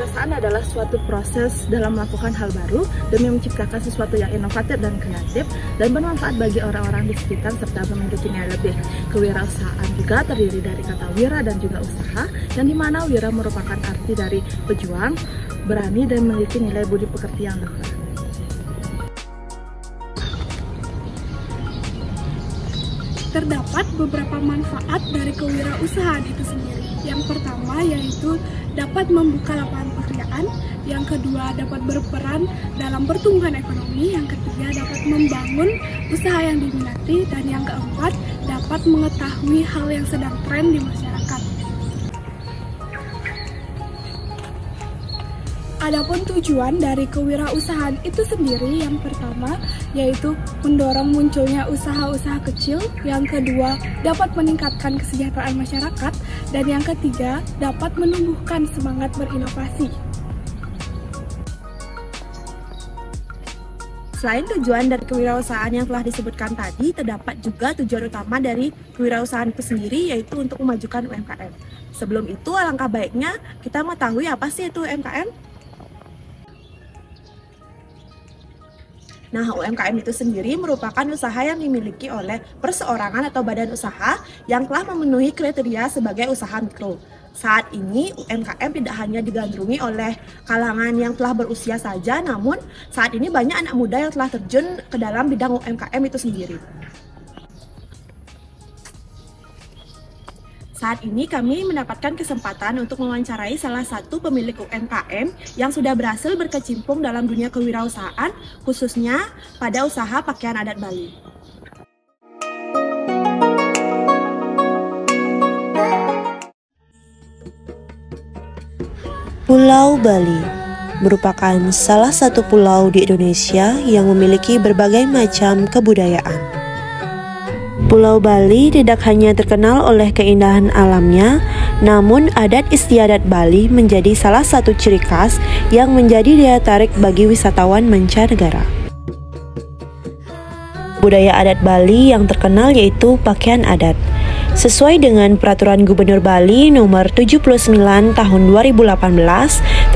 Kewirausahaan adalah suatu proses dalam melakukan hal baru demi menciptakan sesuatu yang inovatif dan kreatif dan bermanfaat bagi orang-orang di sekitar serta memiliki nilai lebih. Kewirausahaan juga terdiri dari kata wira dan juga usaha, yang dimana wira merupakan arti dari pejuang, berani, dan memiliki nilai budi pekerti yang luhur. Terdapat beberapa manfaat dari kewirausahaan itu sendiri. Yang pertama yaitu dapat membuka lapangan pekerjaan, yang kedua dapat berperan dalam pertumbuhan ekonomi, yang ketiga dapat membangun usaha yang diminati, dan yang keempat dapat mengetahui hal yang sedang tren di masyarakat. Adapun tujuan dari kewirausahaan itu sendiri, yang pertama yaitu mendorong munculnya usaha-usaha kecil, yang kedua dapat meningkatkan kesejahteraan masyarakat, dan yang ketiga dapat menumbuhkan semangat berinovasi. Selain tujuan dari kewirausahaan yang telah disebutkan tadi, terdapat juga tujuan utama dari kewirausahaan itu sendiri, yaitu untuk memajukan UMKM. Sebelum itu, alangkah baiknya kita mengetahui apa sih itu UMKM. Nah, UMKM itu sendiri merupakan usaha yang dimiliki oleh perseorangan atau badan usaha yang telah memenuhi kriteria sebagai usaha mikro. Saat ini, UMKM tidak hanya digandrungi oleh kalangan yang telah berusia saja, namun saat ini banyak anak muda yang telah terjun ke dalam bidang UMKM itu sendiri. Saat ini kami mendapatkan kesempatan untuk mewawancarai salah satu pemilik UMKM yang sudah berhasil berkecimpung dalam dunia kewirausahaan, khususnya pada usaha pakaian adat Bali. Pulau Bali merupakan salah satu pulau di Indonesia yang memiliki berbagai macam kebudayaan. Pulau Bali tidak hanya terkenal oleh keindahan alamnya, namun adat istiadat Bali menjadi salah satu ciri khas yang menjadi daya tarik bagi wisatawan mancanegara. Budaya adat Bali yang terkenal yaitu pakaian adat. Sesuai dengan Peraturan Gubernur Bali Nomor 79 Tahun 2018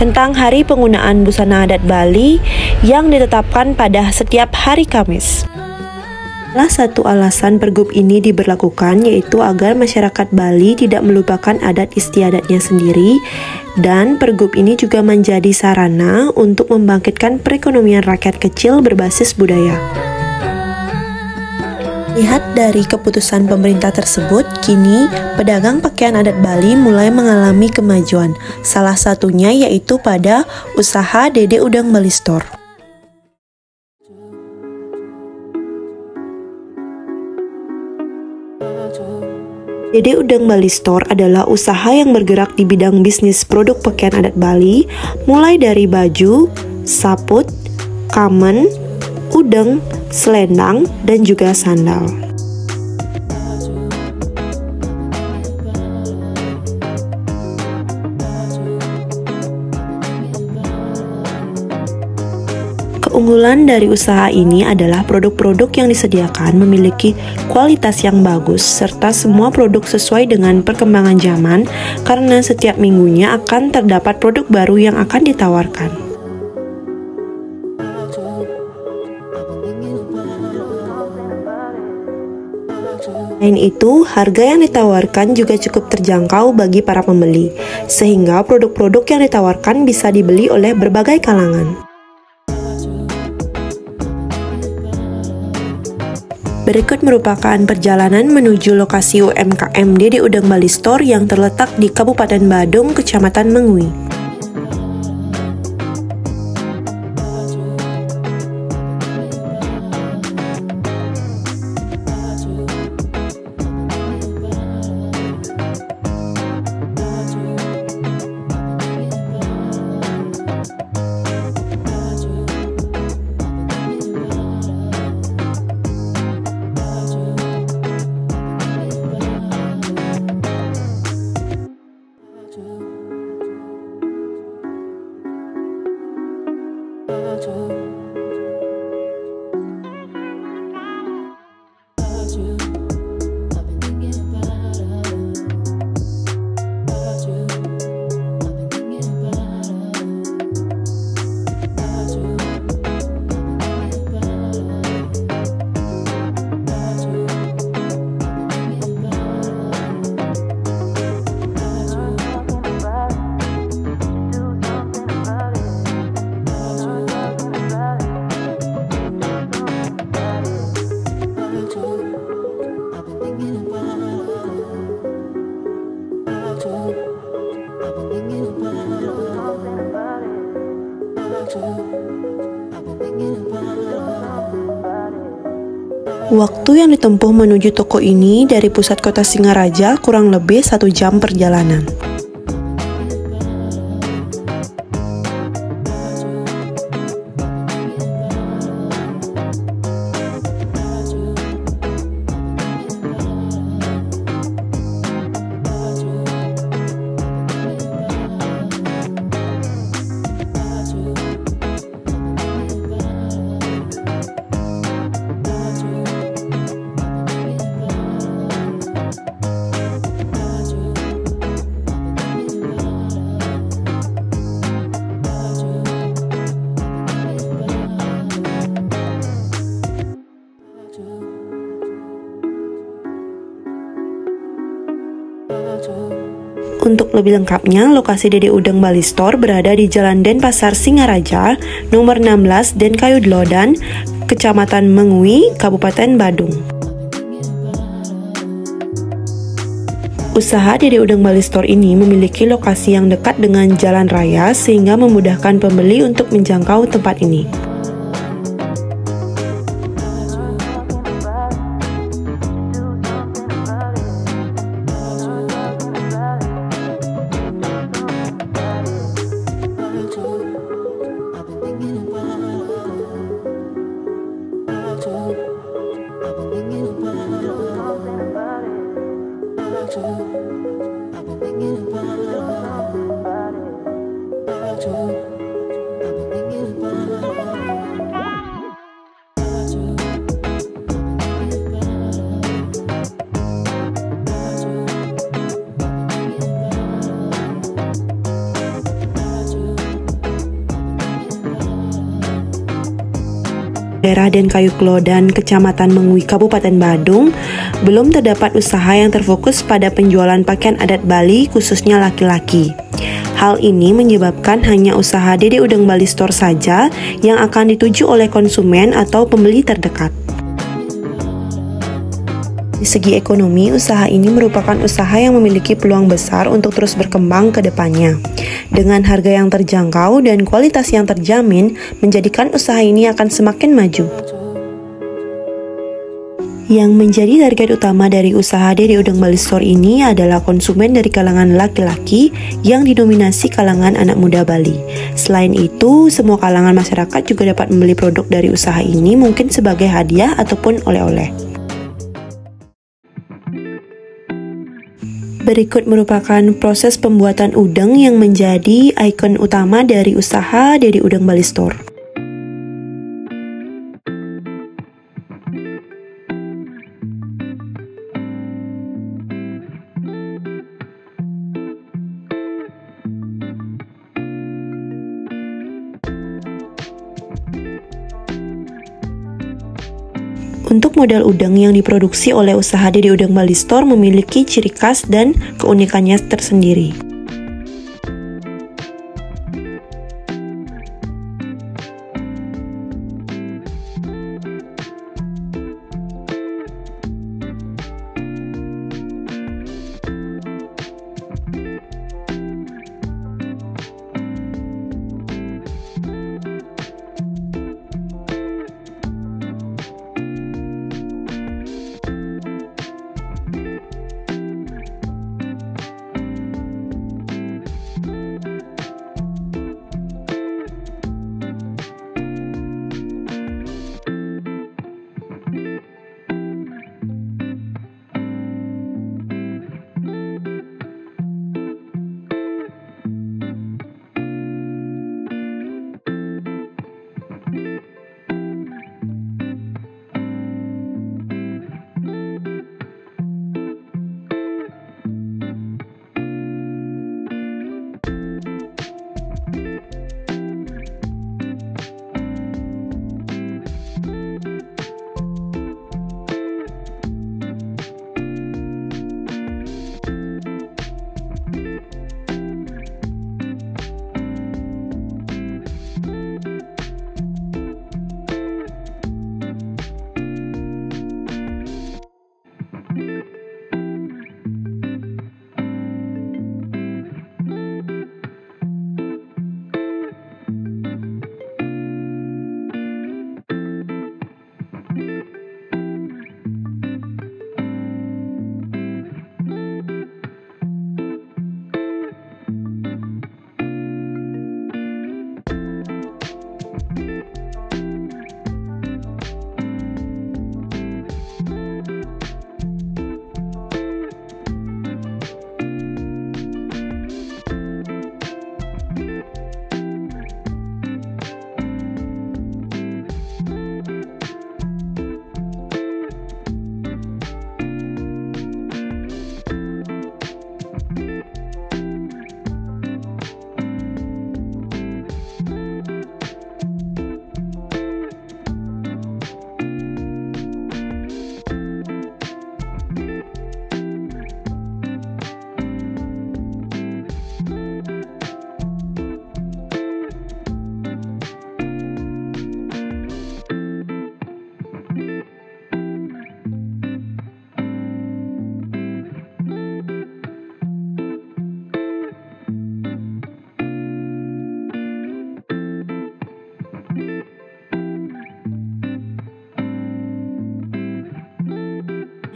tentang Hari Penggunaan Busana Adat Bali yang ditetapkan pada setiap hari Kamis. Salah satu alasan pergub ini diberlakukan yaitu agar masyarakat Bali tidak melupakan adat istiadatnya sendiri, dan pergub ini juga menjadi sarana untuk membangkitkan perekonomian rakyat kecil berbasis budaya. Lihat dari keputusan pemerintah tersebut, kini pedagang pakaian adat Bali mulai mengalami kemajuan. Salah satunya yaitu pada usaha Dede Udang Bali Store. Dede Udang Bali Store adalah usaha yang bergerak di bidang bisnis produk pakaian adat Bali, mulai dari baju, saput, kamen, udeng, selendang, dan juga sandal. Keunggulan dari usaha ini adalah produk-produk yang disediakan memiliki kualitas yang bagus serta semua produk sesuai dengan perkembangan zaman, karena setiap minggunya akan terdapat produk baru yang akan ditawarkan. Selain itu, harga yang ditawarkan juga cukup terjangkau bagi para pembeli, sehingga produk-produk yang ditawarkan bisa dibeli oleh berbagai kalangan. Berikut merupakan perjalanan menuju lokasi UMKM Dede Udang Bali Store yang terletak di Kabupaten Badung, Kecamatan Mengui. Waktu yang ditempuh menuju toko ini dari pusat kota Singaraja kurang lebih 1 jam perjalanan. Untuk lebih lengkapnya, lokasi Dede Udang Bali Store berada di Jalan Denpasar Singaraja, nomor 16 Denkayudlodan, Kecamatan Mengui, Kabupaten Badung. Usaha Dede Udang Bali Store ini memiliki lokasi yang dekat dengan jalan raya sehingga memudahkan pembeli untuk menjangkau tempat ini. Daerah Denkayudlodan, Kecamatan Mengui, Kabupaten Badung, belum terdapat usaha yang terfokus pada penjualan pakaian adat Bali, khususnya laki-laki. Hal ini menyebabkan hanya usaha Dede Udang Bali Store saja yang akan dituju oleh konsumen atau pembeli terdekat. Di segi ekonomi, usaha ini merupakan usaha yang memiliki peluang besar untuk terus berkembang ke depannya. Dengan harga yang terjangkau dan kualitas yang terjamin, menjadikan usaha ini akan semakin maju. Yang menjadi target utama dari usaha Dede Udang Bali Store ini adalah konsumen dari kalangan laki-laki yang didominasi kalangan anak muda Bali. Selain itu, semua kalangan masyarakat juga dapat membeli produk dari usaha ini mungkin sebagai hadiah ataupun oleh-oleh. Berikut merupakan proses pembuatan udang yang menjadi ikon utama dari usaha Dede Udang Bali Store. Untuk model udang yang diproduksi oleh usaha Dede Udang Bali Store memiliki ciri khas dan keunikannya tersendiri.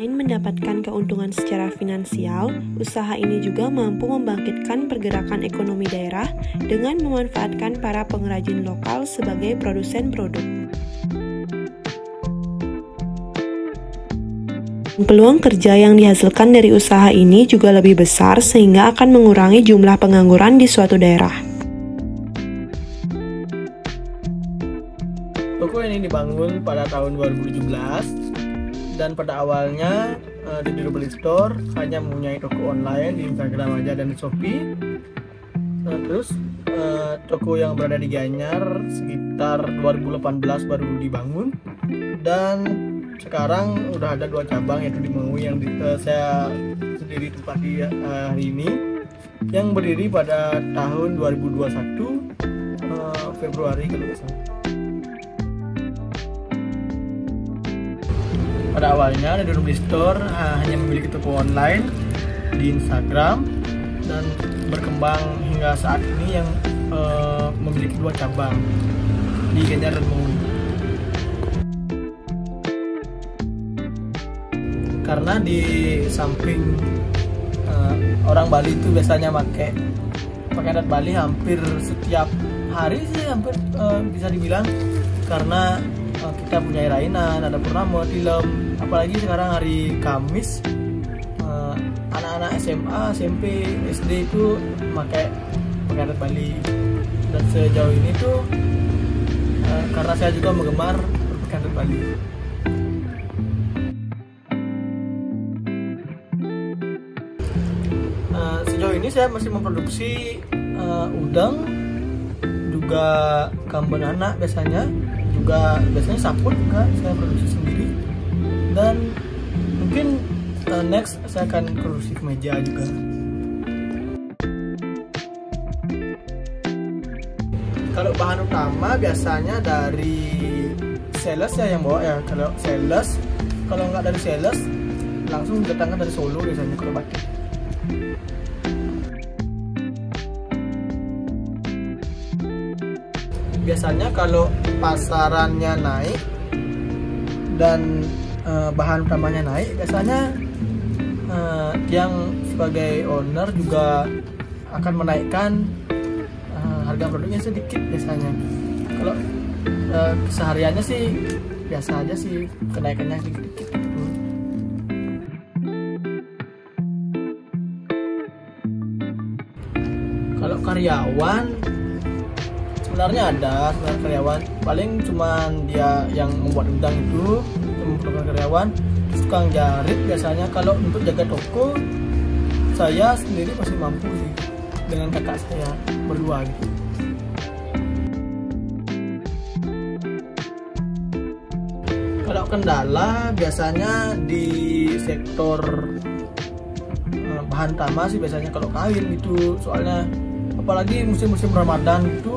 Selain mendapatkan keuntungan secara finansial, usaha ini juga mampu membangkitkan pergerakan ekonomi daerah dengan memanfaatkan para pengrajin lokal sebagai produsen produk. Peluang kerja yang dihasilkan dari usaha ini juga lebih besar sehingga akan mengurangi jumlah pengangguran di suatu daerah. Toko ini dibangun pada tahun 2017 dan pada awalnya The Durable Store hanya mempunyai toko online di Instagram aja dan di Shopee. Terus toko yang berada di Gianyar sekitar 2018 baru dibangun, dan sekarang udah ada 2 cabang, yaitu di Mengui yang saya sendiri tempati hari ini, yang berdiri pada tahun 2021 Februari kalau nggak salah. Pada awalnya The Durable Store hanya memiliki toko online di Instagram dan berkembang hingga saat ini yang memiliki 2 cabang di Gianyar dan Mengui. Karena di samping orang Bali itu biasanya pakai adat Bali hampir setiap hari sih, hampir bisa dibilang, karena kita punya rainan, ada purnama, tilem, apalagi sekarang hari Kamis anak-anak SMA, SMP, SD itu pakai adat Bali. Dan sejauh ini tuh karena saya juga menggemar berpakaian adat Bali. Sejauh ini saya masih memproduksi udang, juga kamben anak biasanya saput juga saya produksi sendiri, dan mungkin next saya akan produksi kemeja juga. Kalau bahan utama biasanya dari sales ya yang bawa ya. Kalau sales, kalau nggak dari sales langsung datangkan dari Solo biasanya kalau batik. Biasanya kalau pasarannya naik dan bahan utamanya naik, biasanya yang sebagai owner juga akan menaikkan harga produknya sedikit biasanya. Kalau sehariannya sih biasa aja sih, kenaikannya sedikit-sedikit. Kalau karyawan sebenarnya ada karyawan, paling cuman dia yang membuat udang itu, membutuhkan karyawan. Tukang jahit biasanya. Kalau untuk jaga toko, saya sendiri masih mampu sih dengan kakak saya berdua gitu. Kalau kendala biasanya di sektor bahan utama sih biasanya kalau kain gitu, soalnya apalagi musim-musim Ramadan itu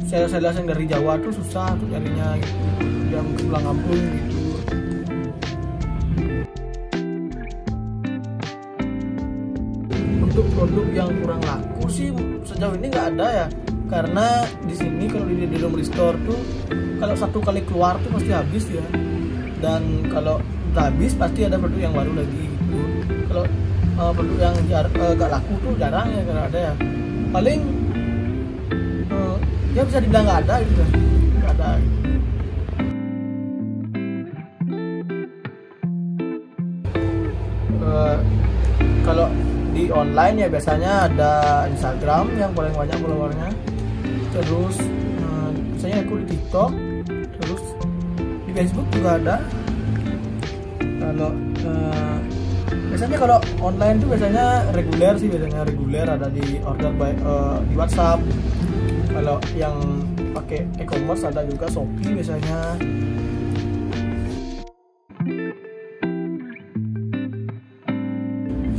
sales-sales yang dari Jawa tuh susah untuk nyarinya gitu, dia mungkin pulang kampung gitu. Untuk produk yang kurang laku sih sejauh ini nggak ada ya, karena di sini kalau di Durable Store tuh kalau satu kali keluar tuh pasti habis ya, dan kalau udah habis pasti ada produk yang baru lagi gitu. Kalau produk yang gak laku tuh jarang ya, karena ada ya, paling ya bisa dibilang nggak ada gitu, nggak ada gitu. Kalau di online ya biasanya ada Instagram yang paling banyak followernya, terus biasanya aku di TikTok, terus di Facebook juga ada. Kalau biasanya kalau online tuh biasanya reguler sih, biasanya reguler ada di order by di WhatsApp. Kalau yang pakai e-commerce ada juga Shopee biasanya.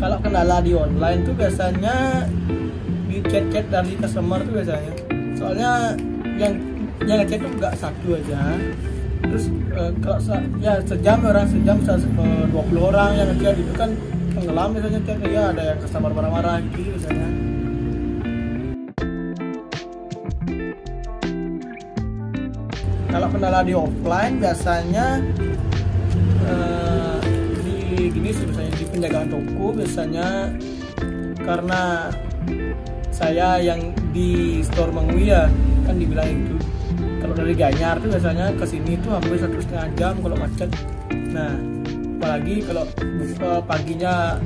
Kalau kendala di online tuh biasanya di chat-chat dari customer tuh biasanya. Soalnya yang ngechat tuh nggak satu aja. Terus kalau ya sejam bisa 20 orang yang ngechat itu kan tenggelam biasanya chat, ya ada yang customer marah-marah gitu biasanya. Kalau kendala di offline biasanya di gini sih, misalnya di penjagaan toko biasanya karena saya yang di store Mangui ya kan dibilang itu kalau dari Gianyar tuh biasanya ke sini tuh hampir 1,5 jam kalau macet. Nah apalagi kalau paginya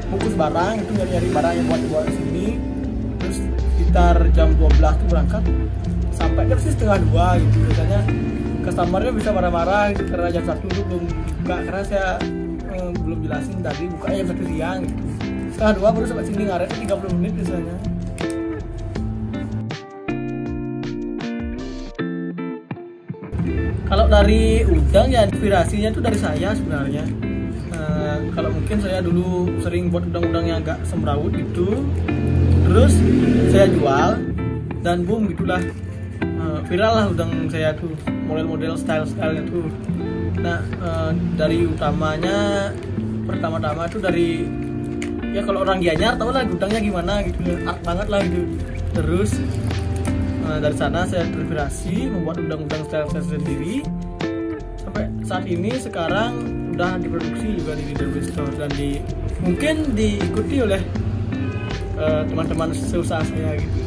bungkus barang itu nyari barang yang buat di sini, terus sekitar jam 12 tuh berangkat sampai kan sih 1:30 gitu. Biasanya customernya bisa marah-marah gitu karena jam 1 itu belum buka, karena saya belum jelasin tadi bukanya jam 1 siang gitu. 1:30 baru sampai sini, ngaret 30 menit biasanya. Kalau dari udang ya inspirasinya tuh dari saya sebenarnya. Kalau mungkin saya dulu sering buat udang-udang yang agak semrawut gitu, terus saya jual dan boom gitulah, viral lah udang saya tuh, model-model style-stylenya tuh. Nah dari utamanya pertama-tama tuh dari ya kalau orang Gianyar tau lah udangnya gimana gitu, art banget lah gitu. Terus dari sana saya terinspirasi membuat udang-udang style saya sendiri. Sampai saat ini sekarang udah diproduksi juga di Leader Store dan mungkin diikuti oleh teman-teman seusaha saya gitu.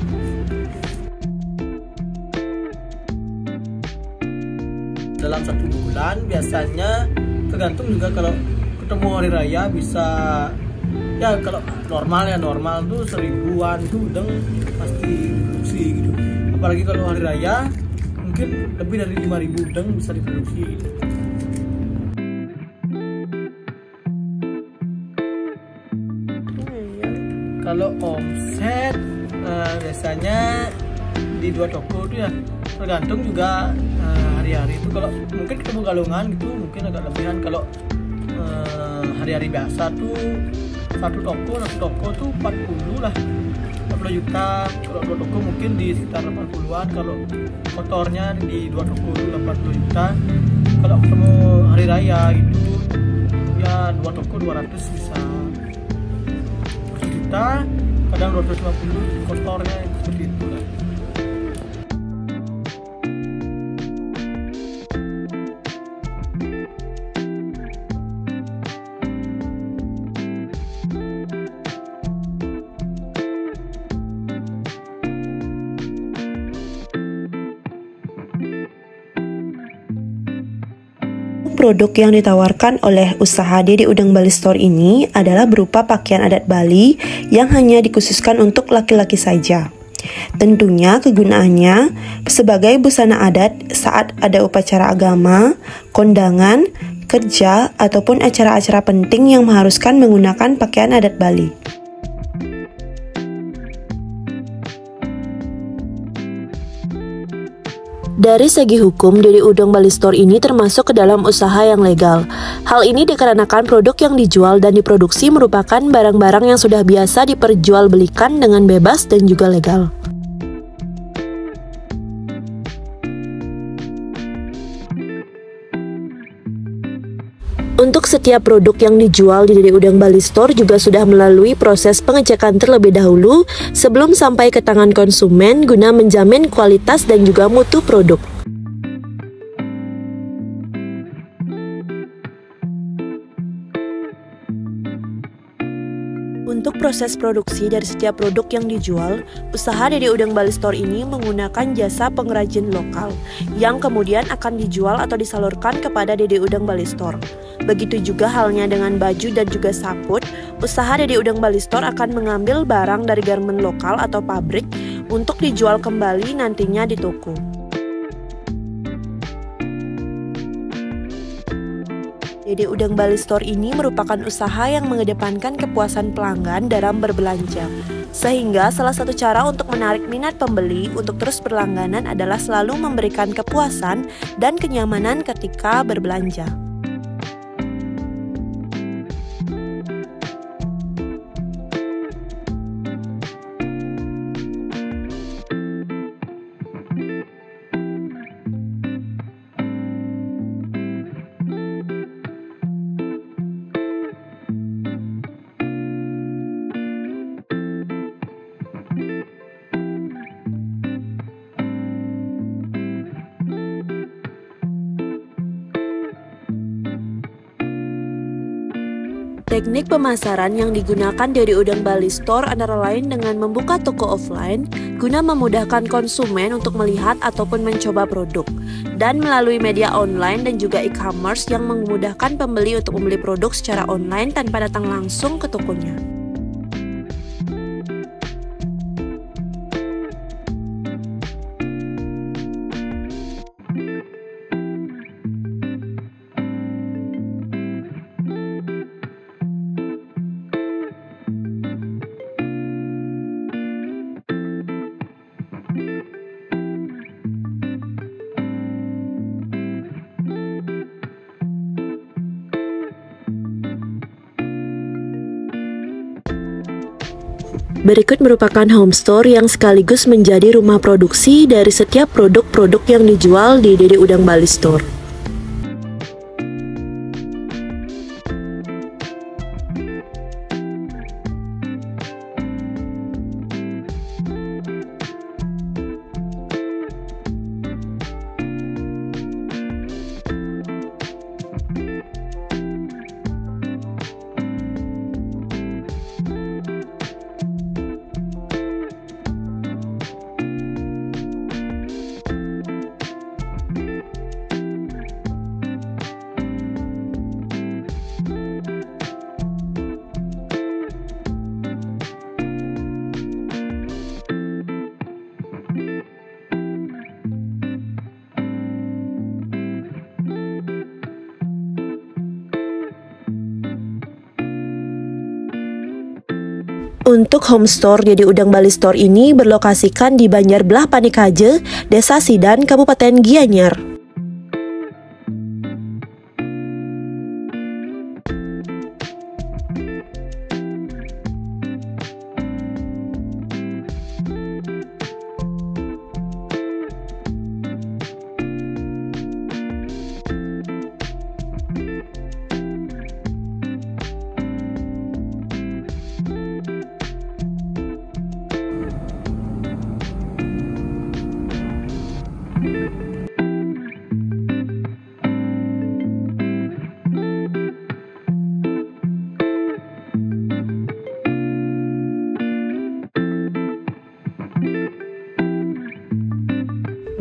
Dalam 1 bulan biasanya tergantung juga, kalau ketemu hari raya bisa ya, kalau normal tuh 1000-an tuh udang pasti diproduksi gitu. Apalagi kalau hari raya mungkin lebih dari 5.000 udang bisa diproduksi. Kalau omset biasanya di 2 toko itu ya tergantung juga hari-hari itu. Kalau mungkin ketemu galungan gitu mungkin agak lebihan. Kalau hari-hari biasa tuh satu toko tuh 40 lah, 40 juta. Kalau 2 toko mungkin di sekitar 80-an. Kalau kotornya di 2 toko itu 80 juta. Kalau ketemu hari raya gitu ya 2 toko 200 bisa 1 juta, kadang 250 kotornya seperti itu lah. Produk yang ditawarkan oleh usaha Dede Udang Bali Store ini adalah berupa pakaian adat Bali yang hanya dikhususkan untuk laki-laki saja. Tentunya kegunaannya sebagai busana adat saat ada upacara agama, kondangan, kerja, ataupun acara-acara penting yang mengharuskan menggunakan pakaian adat Bali. Dari segi hukum, Dede Udang Bali Store ini termasuk ke dalam usaha yang legal. Hal ini dikarenakan produk yang dijual dan diproduksi merupakan barang-barang yang sudah biasa diperjualbelikan dengan bebas dan juga legal. Untuk setiap produk yang dijual di Dede Udang Bali Store juga sudah melalui proses pengecekan terlebih dahulu sebelum sampai ke tangan konsumen guna menjamin kualitas dan juga mutu produk. Untuk proses produksi dari setiap produk yang dijual, usaha Dede Udang Bali Store ini menggunakan jasa pengrajin lokal yang kemudian akan dijual atau disalurkan kepada Dede Udang Bali Store. Begitu juga halnya dengan baju dan juga saput, usaha Dede Udang Bali Store akan mengambil barang dari garmen lokal atau pabrik untuk dijual kembali nantinya di toko. Dede Udang Bali Store ini merupakan usaha yang mengedepankan kepuasan pelanggan dalam berbelanja. Sehingga salah satu cara untuk menarik minat pembeli untuk terus berlangganan adalah selalu memberikan kepuasan dan kenyamanan ketika berbelanja. Teknik pemasaran yang digunakan dari Udang Bali Store antara lain dengan membuka toko offline guna memudahkan konsumen untuk melihat ataupun mencoba produk, dan melalui media online dan juga e-commerce yang memudahkan pembeli untuk membeli produk secara online tanpa datang langsung ke tokonya. Berikut merupakan home store yang sekaligus menjadi rumah produksi dari setiap produk-produk yang dijual di Dede Udang Bali Store. Untuk home store Dede Udang Bali Store ini berlokasikan di Banjar Belah Panikaje, Desa Sidan, Kabupaten Gianyar.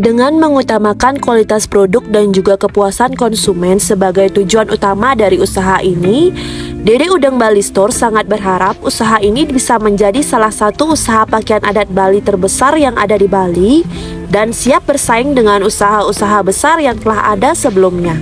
Dengan mengutamakan kualitas produk dan juga kepuasan konsumen sebagai tujuan utama dari usaha ini, Dede Udang Bali Store sangat berharap usaha ini bisa menjadi salah satu usaha pakaian adat Bali terbesar yang ada di Bali dan siap bersaing dengan usaha-usaha besar yang telah ada sebelumnya.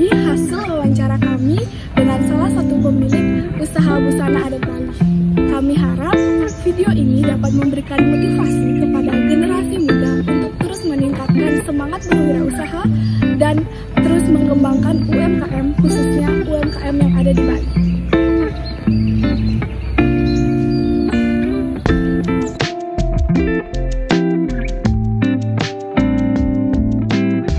ini hasil wawancara kami dengan salah satu pemilik usaha busana adat Bali. Kami harap video ini dapat memberikan motivasi kepada generasi muda untuk terus meningkatkan semangat berwirausaha dan terus mengembangkan UMKM, khususnya UMKM yang ada di Bali.